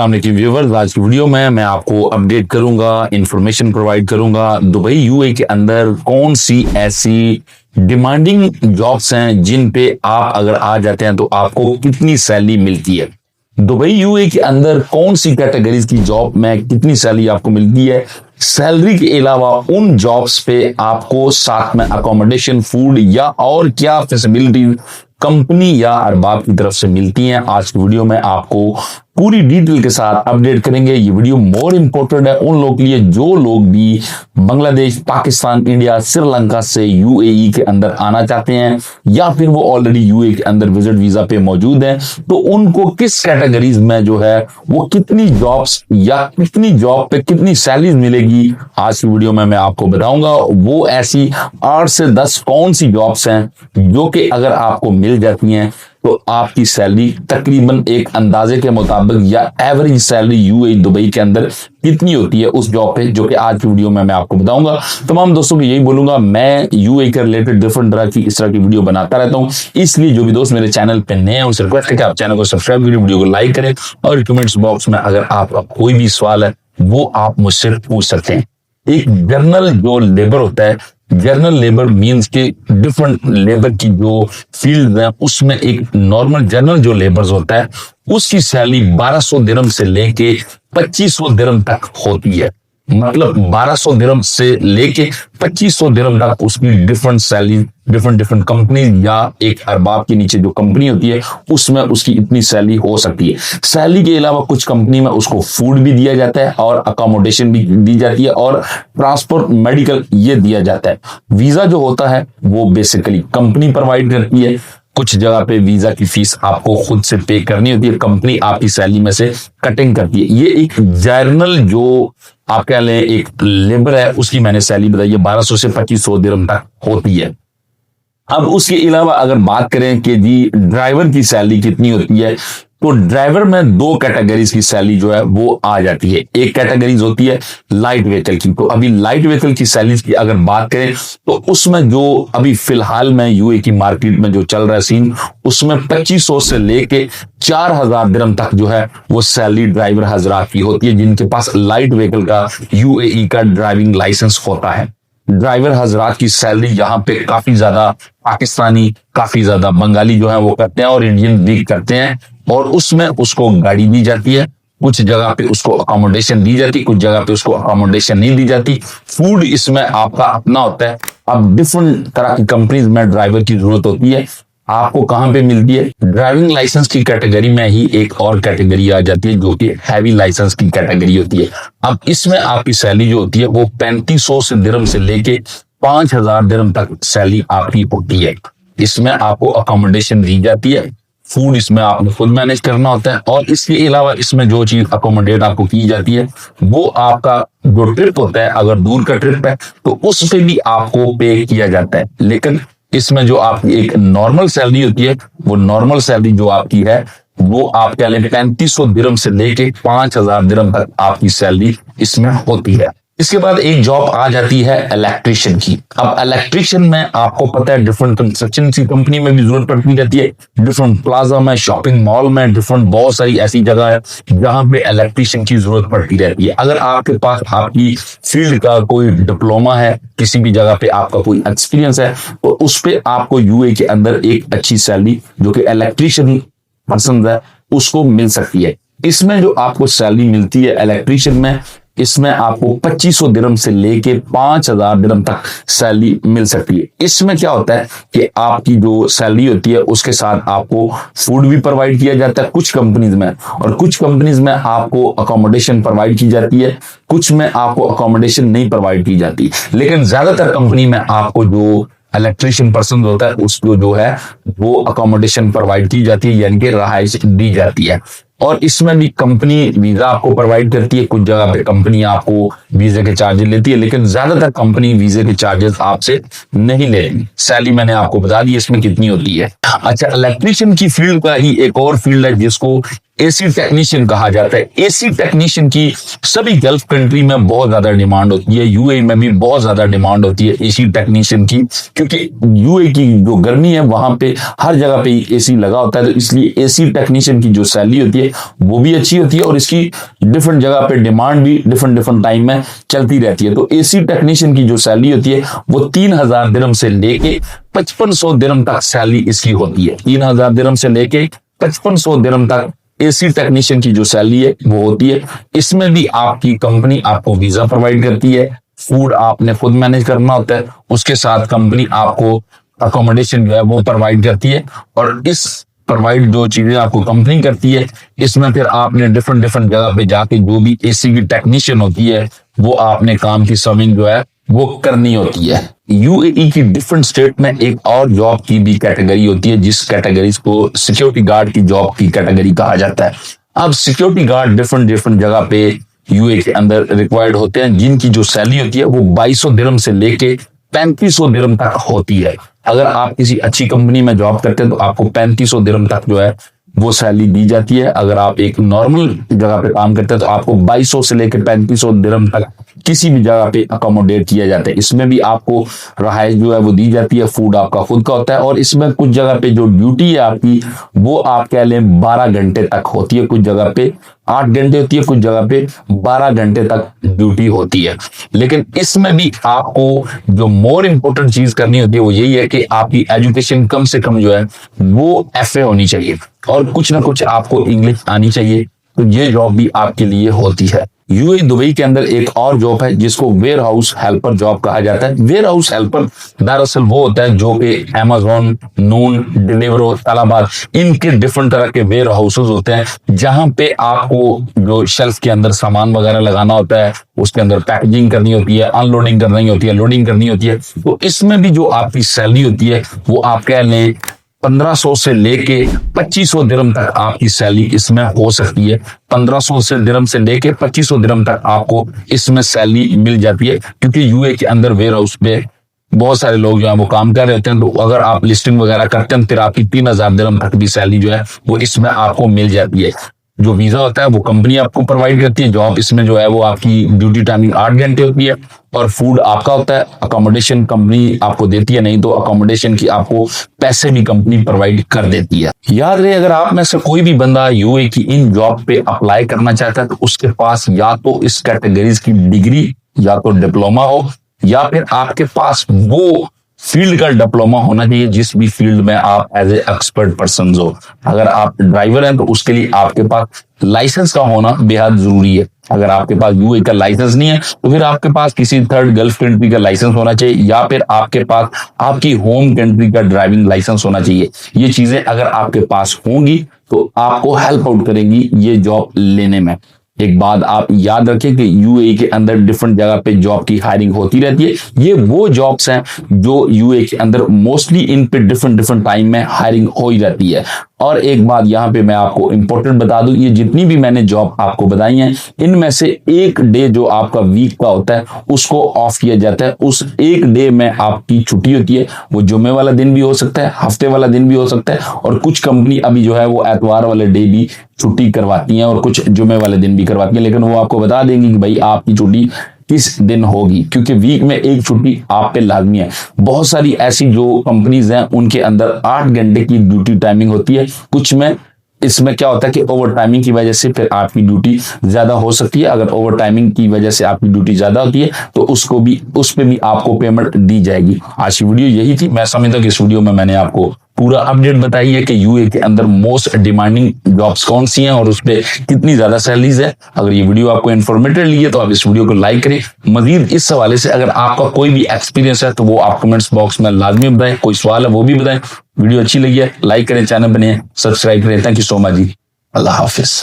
Viewers, आज की video में मैं आपको अपडेट करूंगा, इंफॉर्मेशन प्रोवाइड करूंगा दुबई यूएई के अंदर कौन सी ऐसी डिमांडिंग जॉब्स हैं जिन पे आप अगर आ जाते हैं तो आपको कितनी सैलरी मिलती है। दुबई यूएई के अंदर कौन सी कैटेगरीज की जॉब में कितनी सैलरी आपको मिलती है। सैलरी के अलावा उन जॉब्स पे आपको साथ में अकोमोडेशन, फूड या और क्या फैसिलिटीज कंपनी या अरबाब की तरफ से मिलती हैं। आज की वीडियो में आपको पूरी डिटेल के साथ अपडेट करेंगे। ये वीडियो मोर इंपॉर्टेंट है उन लोगों के लिए जो लोग भी बांग्लादेश, पाकिस्तान, इंडिया, श्रीलंका से यूएई के अंदर आना चाहते हैं या फिर वो ऑलरेडी यूएई के अंदर विजिट वीजा पे मौजूद हैं, तो उनको किस कैटेगरीज में जो है वो कितनी जॉब्स या कितनी जॉब पे कितनी सैलरी मिलेगी, आज की वीडियो में मैं आपको बताऊंगा। वो ऐसी 8 से 10 कौन सी जॉब्स हैं जो कि अगर आपको मिल जाती हैं तो आपकी सैलरी तकरीबन एक अंदाजे के मुताबिक या एवरेज सैलरी यूएई दुबई के अंदर कितनी होती है उस जॉब पे, जो कि आज की वीडियो में मैं आपको बताऊंगा। तमाम दोस्तों को यही बोलूंगा, मैं यूएई के रिलेटेड डिफरेंट तरह की इस तरह की वीडियो बनाता रहता हूं, इसलिए जो भी दोस्त मेरे चैनल पे नए हैं उनसे रिक्वेस्ट है कि आप चैनल को सब्सक्राइब करें, वीडियो को लाइक करें और कमेंट्स बॉक्स में अगर आपका कोई भी सवाल है वो आप मुझसे पूछ सकते हैं। एक जर्नल जो लेबर होता है, जर्नल लेबर मींस के डिफरेंट लेबर की जो फील्ड है उसमें एक नॉर्मल जर्नल जो लेबर होता है उसकी सैलरी 1200 दिरहम से लेके 2500 दिरहम तक होती है। मतलब 1200 दिरहम से लेके 2500 दिरहम तक उसकी डिफरेंट सैलरी डिफरेंट कंपनी या एक अरबाब के नीचे जो कंपनी होती है उसमें उसकी इतनी सैलरी हो सकती है। सैलरी के अलावा कुछ कंपनी में उसको फूड भी दिया जाता है और अकोमोडेशन भी दी जाती है और ट्रांसपोर्ट, मेडिकल ये दिया जाता है। वीजा जो होता है वो बेसिकली कंपनी प्रोवाइड करती है। कुछ जगह पे वीजा की फीस आपको खुद से पे करनी होती है, कंपनी आपकी सैलरी में से कटिंग करती है। ये एक जर्नल जो आप कह लें एक लेबर है उसकी मैंने सैलरी बताई है 1200 से 2500 दिरहम तक होती है। अब उसके अलावा अगर बात करें कि जी ड्राइवर की सैलरी कितनी होती है, तो ड्राइवर में 2 कैटेगरीज की सैलरी जो है वो आ जाती है। एक कैटेगरीज होती है लाइट व्हीकल की। तो अभी लाइट व्हीकल की सैलरी की अगर बात करें तो उसमें जो अभी फिलहाल में यूएई की मार्केट में जो चल रहा है सीन, उसमें 2500 से लेके 4000 दिरहम तक जो है वो सैलरी ड्राइवर हजरात की होती है जिनके पास लाइट व्हीकल का यूएई का ड्राइविंग लाइसेंस होता है। ड्राइवर हजरात की सैलरी यहाँ पे काफी ज्यादा पाकिस्तानी, काफी ज्यादा बंगाली जो है वो करते हैं और इंडियन भी करते हैं और उसमें उसको गाड़ी दी जाती है। कुछ जगह पे उसको अकोमोडेशन दी जाती, कुछ जगह पे उसको अकोमोडेशन नहीं दी जाती। फूड इसमें आपका अपना होता है। अब डिफरेंट तरह की कंपनीज में ड्राइवर की जरूरत होती है। आपको कहां पे मिलती है? ड्राइविंग लाइसेंस की कैटेगरी में ही एक और कैटेगरी आ जाती है जो कि हैवी लाइसेंस की कैटेगरी होती है। अब इसमें आपकी सैलरी जो होती है वो 3500 से दिरहम से लेके 5000 दिरहम तक सैलरी आपकी होती है। इसमें आपको अकोमोडेशन दी जाती है, फूड इसमें आपको खुद मैनेज करना होता है और इसके अलावा इसमें जो चीज अकोमोडेट आपको की जाती है वो आपका जो ट्रिप होता है, अगर दूर का ट्रिप है तो उस पे भी आपको पे किया जाता है। लेकिन इसमें जो आपकी एक नॉर्मल सैलरी होती है वो नॉर्मल सैलरी जो आपकी है वो आप कह लें 3500 दिरहम से लेके 5000 दिरहम तक आपकी सैलरी इसमें होती है। इसके बाद एक जॉब आ जाती है इलेक्ट्रिशियन की। अब इलेक्ट्रिशियन में आपको पता है डिफरेंट कंस्ट्रक्शन की कंपनी में भी जरूरत पड़ती रहती है, डिफरेंट प्लाजा में, शॉपिंग मॉल में, डिफरेंट बहुत सारी ऐसी जगह है जहां पे इलेक्ट्रिशियन की जरूरत पड़ती रहती है। अगर आपके पास आपकी फील्ड का कोई डिप्लोमा है, किसी भी जगह पे आपका कोई एक्सपीरियंस है, तो उस पे आपको यूएई के अंदर एक अच्छी सैलरी जो कि इलेक्ट्रिशियन पसंद है उसको मिल सकती है। इसमें जो आपको सैलरी मिलती है इलेक्ट्रिशियन में, इसमें आपको 2500 दिरहम से लेके 5000 दिरहम तक सैलरी मिल सकती है। इसमें क्या होता है कि आपकी जो सैलरी होती है उसके साथ आपको फूड भी प्रोवाइड किया जाता है कुछ कंपनीज में, और कुछ कंपनीज में आपको अकोमोडेशन प्रोवाइड की जाती है, कुछ में आपको अकोमोडेशन नहीं प्रोवाइड की जाती। लेकिन ज्यादातर कंपनी में आपको जो इलेक्ट्रिशियन पसंद होता है उसको जो है वो अकोमोडेशन प्रोवाइड की जाती है, यानी कि रहायश दी जाती है। और इसमें भी कंपनी वीजा आपको प्रोवाइड करती है, कुछ जगह पे कंपनी आपको वीजे के चार्जेस लेती है, लेकिन ज्यादातर कंपनी वीजे के चार्जेस आपसे नहीं लेती। सैलरी मैंने आपको बता दी इसमें कितनी होती है। अच्छा, इलेक्ट्रिशियन की फील्ड का ही एक और फील्ड है जिसको एसी टेक्नीशियन कहा जाता है। एसी टेक्नीशियन की सभी गल्फ कंट्री में बहुत ज्यादा डिमांड होती है, यूएई में भी बहुत ज्यादा डिमांड होती है एसी टेक्नीशियन की, क्योंकि यूएई की जो गर्मी है वहां पे हर जगह पे एसी लगा होता है, तो इसलिए एसी टेक्नीशियन की जो सैलरी होती है वो भी अच्छी होती है और इसकी डिफरेंट जगह पे डिमांड भी डिफरेंट डिफरेंट टाइम में चलती रहती है। तो एसी टेक्नीशियन की जो सैलरी होती है वो 3000 दिरहम से लेके 5500 दिरहम तक सैलरी इसकी होती है। 3000 दिरहम से लेके 5500 दिरहम तक एसी टेक्नीशियन की जो सैलरी है वो होती है। इसमें भी आपकी कंपनी आपको वीजा प्रोवाइड करती है, फूड आपने खुद मैनेज करना होता है, उसके साथ कंपनी आपको अकोमोडेशन जो है वो प्रोवाइड करती है। और इस प्रोवाइड जो चीजें आपको कंपनी करती है, इसमें फिर आपने डिफरेंट डिफरेंट जगह पे जाके जो भी एसी की टेक्नीशियन होती है वो आपने काम की सर्विंग जो है वो करनी होती है। यूएई की डिफरेंट स्टेट में एक और जॉब की भी कैटेगरी होती है, जिस कैटेगरी को सिक्योरिटी गार्ड की जॉब की कैटेगरी कहा जाता है। अब सिक्योरिटी गार्ड डिफरेंट डिफरेंट जगह पे यूएई के अंदर रिक्वायर्ड होते हैं, जिनकी जो सैलरी होती है वो 2200 दिरहम से लेके 3500 दिरहम तक होती है। अगर आप किसी अच्छी कंपनी में जॉब करते हैं तो आपको 3500 दिरहम तक जो है वो सैलरी दी जाती है। अगर आप एक नॉर्मल जगह पे काम करते हैं तो आपको 2200 से लेकर 3500 दिरहम तक किसी भी जगह पे अकोमोडेट किया जाता है। इसमें भी आपको रहायश जो है वो दी जाती है, फूड आपका खुद का होता है। और इसमें कुछ जगह पे जो ड्यूटी है आपकी वो आप कह लें 12 घंटे तक होती है, कुछ जगह पे 8 घंटे होती है, कुछ जगह पे 12 घंटे तक ड्यूटी होती है। लेकिन इसमें भी आपको जो मोर इंपोर्टेंट चीज करनी होती है वो यही है कि आपकी एजुकेशन कम से कम जो है वो एफए होनी चाहिए और कुछ ना कुछ आपको इंग्लिश आनी चाहिए, तो ये जॉब भी आपके लिए होती है। यूएई दुबई के अंदर एक और जॉब है जिसको वेयर हाउस हेल्पर जॉब कहा जाता है। वेयर हाउस हेल्पर दरअसल वो होता है जो कि अमेज़न, नून, डिलीवरो, तलाबाद, इनके डिफरेंट तरह के वेयर हाउसेस होते हैं जहां पे आपको जो शेल्फ के अंदर सामान वगैरह लगाना होता है, उसके अंदर पैकेजिंग करनी होती है, अनलोडिंग करनी होती है, लोडिंग करनी होती है। तो इसमें भी जो आपकी सैलरी होती है वो आप कह लें 1500 से लेके 2500 दिरहम तक आपकी सैलरी इसमें हो सकती है। 1500 से दिरहम से लेके 2500 दिरहम तक आपको इसमें सैलरी मिल जाती है, क्योंकि यूए के अंदर वेयर हाउस पे बहुत सारे लोग जो है वो काम कर रहे होते हैं। तो अगर आप लिस्टिंग वगैरह करते हैं फिर आपकी 3000 दिरहम तक भी सैलरी जो है वो इसमें आपको मिल जाती है। जो वीजा होता है वो कंपनी आपको प्रोवाइड करती है। जॉब इसमें जो है वो आपकी ड्यूटी टाइमिंग 8 घंटे होती है और फूड आपका होता है। अकोमोडेशन कंपनी आपको देती है, नहीं तो अकोमोडेशन की आपको पैसे भी कंपनी प्रोवाइड कर देती है। याद रहे, अगर आप में से कोई भी बंदा यूए की इन जॉब पे अप्लाई करना चाहता है तो उसके पास या तो इस कैटेगरीज की डिग्री या तो डिप्लोमा हो, या फिर आपके पास वो फील्ड का डिप्लोमा होना चाहिए जिस भी फील्ड में आप एज ए एक्सपर्ट पर्सन हो। अगर आप ड्राइवर हैं तो उसके लिए आपके पास लाइसेंस का होना बेहद जरूरी है। अगर आपके पास यूए का लाइसेंस नहीं है तो फिर आपके पास किसी थर्ड गल्फ कंट्री का लाइसेंस होना चाहिए, या फिर आपके पास आपकी होम कंट्री का ड्राइविंग लाइसेंस होना चाहिए। ये चीजें अगर आपके पास होंगी तो आपको हेल्प आउट करेंगी ये जॉब लेने में। एक बात आप याद रखें कि यूएई के अंदर डिफरेंट जगह पे जॉब की हायरिंग होती रहती है। ये वो जॉब्स हैं जो यूएई के अंदर मोस्टली इन पे डिफरेंट डिफरेंट टाइम में हायरिंग हो ही रहती है। और एक बात यहाँ पे मैं आपको इंपॉर्टेंट बता दूं, ये जितनी भी मैंने जॉब आपको बताई हैं इनमें से एक डे जो आपका वीक का होता है उसको ऑफ किया जाता है। उस एक डे में आपकी छुट्टी होती है, वो जुम्मे वाला दिन भी हो सकता है, हफ्ते वाला दिन भी हो सकता है, और कुछ कंपनी अभी जो है वो एतवार वाले डे भी छुट्टी करवाती हैं और कुछ जुम्मे वाले दिन भी करवाती हैं। लेकिन वो आपको बता देंगी कि भाई आपकी छुट्टी किस दिन होगी, क्योंकि वीक में एक छुट्टी आप पे लाजमी है। बहुत सारी ऐसी जो कंपनीज हैं उनके अंदर 8 घंटे की ड्यूटी टाइमिंग होती है। कुछ में इसमें क्या होता है कि ओवर टाइमिंग की वजह से फिर आपकी ड्यूटी ज्यादा हो सकती है। अगर ओवर टाइमिंग की वजह से आपकी ड्यूटी ज्यादा होती है तो उस पे भी आपको पेमेंट दी जाएगी। आज की वीडियो यही थी। मैं समझता हूं कि इस वीडियो में मैंने आपको पूरा अपडेट बताई है कि यूए के अंदर मोस्ट डिमांडिंग जॉब्स कौन सी हैं और उस पर कितनी ज्यादा सैलरीज है। अगर ये वीडियो आपको इन्फॉर्मेटिव लगी है तो आप इस वीडियो को लाइक करें। मजीद इस हवाले से अगर आपका कोई भी एक्सपीरियंस है तो वो आप कमेंट्स बॉक्स में लाजमी बताएं। कोई सवाल है वो भी बताएं। वीडियो अच्छी लगी है लाइक करें, चैनल बने सब्सक्राइब करें। थैंक यू सो मच जी। अल्लाह हाफिज।